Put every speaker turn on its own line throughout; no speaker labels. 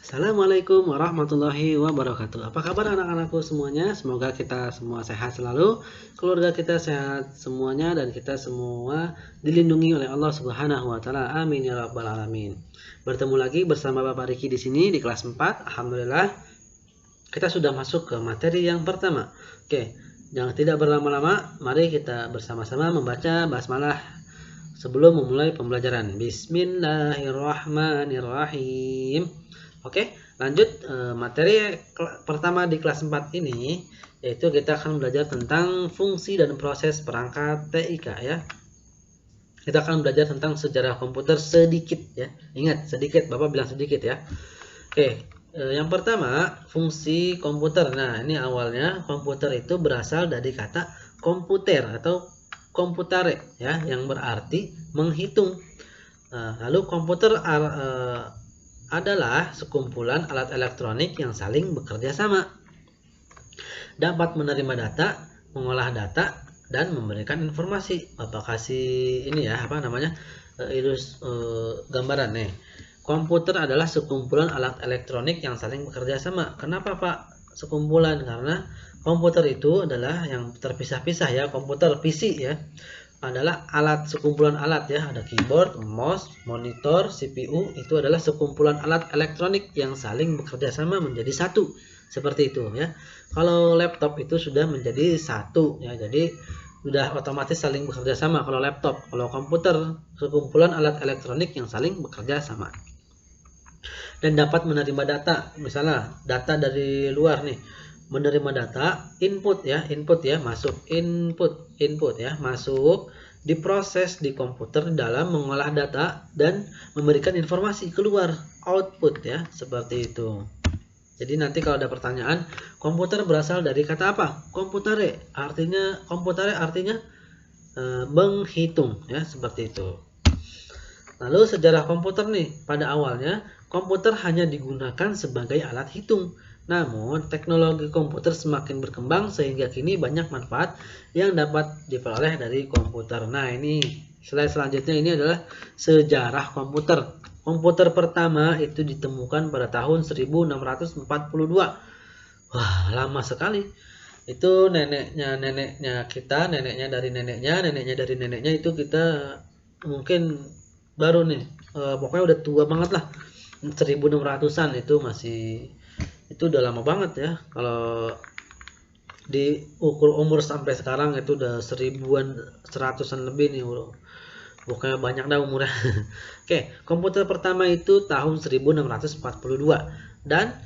Assalamualaikum warahmatullahi wabarakatuh. Apa kabar anak-anakku semuanya? Semoga kita semua sehat selalu, keluarga kita sehat semuanya, dan kita semua dilindungi oleh Allah Subhanahu wa taala. Amin ya rabbal alamin. Bertemu lagi bersama Bapak Riki di sini di kelas 4. Alhamdulillah kita sudah masuk ke materi yang pertama. Oke, jangan tidak berlama-lama, mari kita bersama-sama membaca basmalah sebelum memulai pembelajaran. Bismillahirrahmanirrahim. Oke, lanjut materi pertama di kelas 4 ini, yaitu kita akan belajar tentang fungsi dan proses perangkat TIK ya. Kita akan belajar tentang sejarah komputer sedikit ya. Ingat, sedikit, Bapak bilang sedikit ya. Oke, yang pertama, fungsi komputer. Nah, ini awalnya komputer itu berasal dari kata komputer atau computare ya, yang berarti menghitung. Lalu komputer adalah sekumpulan alat elektronik yang saling bekerja sama, dapat menerima data, mengolah data, dan memberikan informasi. Bapak kasih ini ya, apa namanya, gambaran nih. Komputer adalah sekumpulan alat elektronik yang saling bekerja sama. Kenapa Pak sekumpulan? Karena komputer itu adalah yang terpisah-pisah ya. Komputer PC ya adalah alat, sekumpulan alat ya, ada keyboard, mouse, monitor, CPU, itu adalah sekumpulan alat elektronik yang saling bekerja sama menjadi satu, seperti itu ya. Kalau laptop itu sudah menjadi satu ya, jadi sudah otomatis saling bekerja sama kalau laptop. Kalau komputer, sekumpulan alat elektronik yang saling bekerja sama dan dapat menerima data, misalnya data dari luar nih, menerima data input ya, masuk input ya, masuk, diproses di komputer dalam mengolah data dan memberikan informasi keluar, output ya, seperti itu. Jadi nanti kalau ada pertanyaan, komputer berasal dari kata apa? Computare artinya menghitung ya, seperti itu. Lalu sejarah komputer nih, pada awalnya komputer hanya digunakan sebagai alat hitung. Namun, teknologi komputer semakin berkembang sehingga kini banyak manfaat yang dapat diperoleh dari komputer. Nah, ini slide selanjutnya ini adalah sejarah komputer. Komputer pertama itu ditemukan pada tahun 1642. Wah, lama sekali. Itu neneknya kita, neneknya dari neneknya itu kita mungkin baru nih. Pokoknya udah tua banget lah. 1600-an itu masih, itu udah lama banget ya. Kalau diukur umur sampai sekarang itu udah 100-an lebih nih, pokoknya banyak dah umurnya. Oke, komputer pertama itu tahun 1642 dan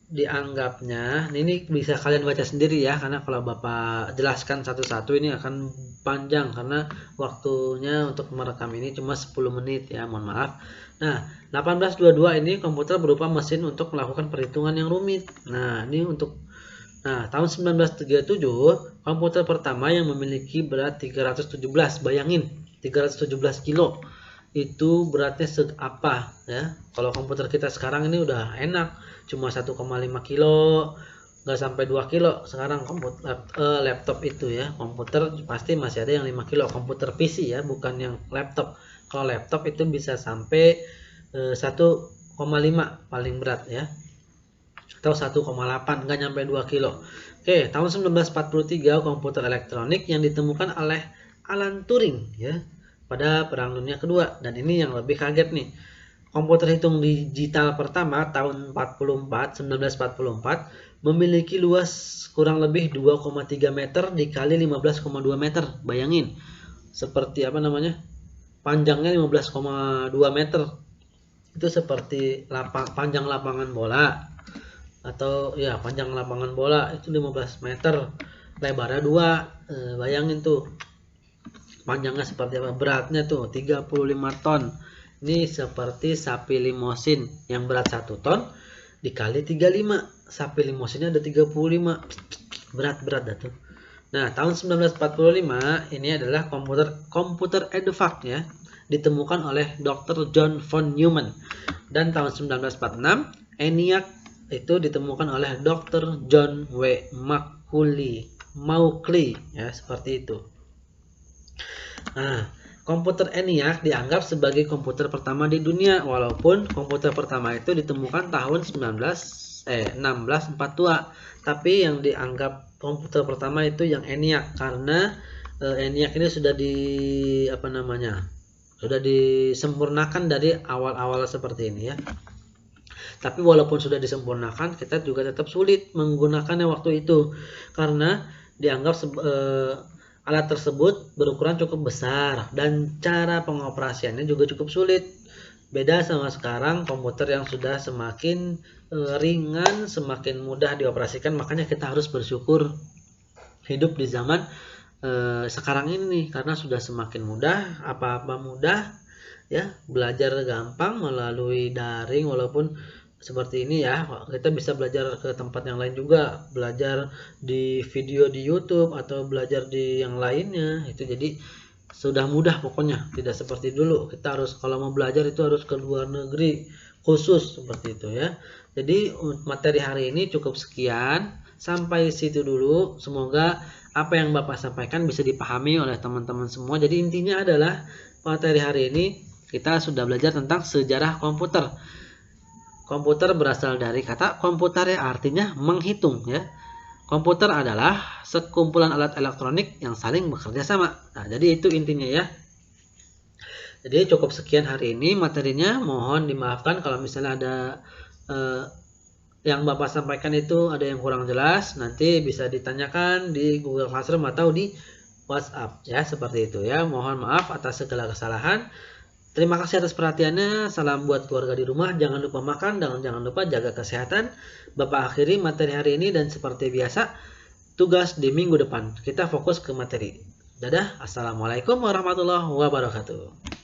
dianggapnya, ini bisa kalian baca sendiri ya, karena kalau Bapak jelaskan satu-satu ini akan panjang karena waktunya untuk merekam ini cuma 10 menit ya, mohon maaf. Nah, 1822 ini komputer berupa mesin untuk melakukan perhitungan yang rumit. Nah, tahun 1937 komputer pertama yang memiliki berat 317. Bayangin, 317 kilo. Itu beratnya apa ya? Kalau komputer kita sekarang ini udah enak, cuma 1,5 kilo, nggak sampai 2 kilo. Sekarang laptop itu ya, komputer pasti masih ada yang 5 kilo. Komputer PC ya, bukan yang laptop. Kalau laptop itu bisa sampai 1,5 paling berat ya, atau 1,8, nggak nyampe 2 kilo. Oke, tahun 1943 komputer elektronik yang ditemukan oleh Alan Turing ya pada Perang Dunia Kedua. Dan ini yang lebih kaget nih, komputer hitung digital pertama tahun 1944 memiliki luas kurang lebih 2,3 meter dikali 15,2 meter. Bayangin, seperti apa namanya, panjangnya 15,2 meter. Itu seperti panjang lapangan bola, atau ya panjang lapangan bola itu 15 meter, lebarnya 2. Bayangin tuh panjangnya seperti apa, beratnya tuh 35 ton. Ini seperti sapi limosin yang berat 1 ton dikali 35. Sapi limosinnya ada 35, berat dah tuh. Nah, tahun 1945 ini adalah komputer EDVAC ya, ditemukan oleh Dr. John von Neumann. Dan tahun 1946 ENIAC itu ditemukan oleh Dr. John W. Mauchly ya, seperti itu. Nah, Komputer ENIAC dianggap sebagai komputer pertama di dunia, walaupun komputer pertama itu ditemukan tahun 1642. Tapi yang dianggap komputer pertama itu yang ENIAC, karena ENIAC ini sudah sudah disempurnakan dari awal-awal seperti ini ya. Tapi walaupun sudah disempurnakan, kita juga tetap sulit menggunakannya waktu itu, karena dianggap alat tersebut berukuran cukup besar dan cara pengoperasiannya juga cukup sulit. Beda sama sekarang, komputer yang sudah semakin ringan, semakin mudah dioperasikan. Makanya kita harus bersyukur hidup di zaman sekarang ini nih, karena sudah semakin mudah, apa-apa mudah ya, belajar gampang melalui daring. Walaupun seperti ini ya, kita bisa belajar ke tempat yang lain juga, belajar di video di YouTube atau belajar di yang lainnya itu. Jadi sudah mudah pokoknya, tidak seperti dulu kita harus kalau mau belajar itu harus ke luar negeri khusus seperti itu ya. Jadi materi hari ini cukup sekian, sampai situ dulu. Semoga apa yang Bapak sampaikan bisa dipahami oleh teman-teman semua. Jadi intinya adalah materi hari ini kita sudah belajar tentang sejarah komputer. Komputer berasal dari kata komputer ya, artinya menghitung ya. Komputer adalah sekumpulan alat elektronik yang saling bekerja sama. Nah, jadi itu intinya ya. Jadi cukup sekian hari ini materinya. Mohon dimaafkan kalau misalnya ada yang Bapak sampaikan itu ada yang kurang jelas. Nanti bisa ditanyakan di Google Classroom atau di WhatsApp ya, seperti itu ya. Mohon maaf atas segala kesalahan. Terima kasih atas perhatiannya. Salam buat keluarga di rumah. Jangan lupa makan dan jangan lupa jaga kesehatan. Bapak akhiri materi hari ini dan seperti biasa, tugas di minggu depan. Kita fokus ke materi. Dadah. Assalamualaikum warahmatullahi wabarakatuh.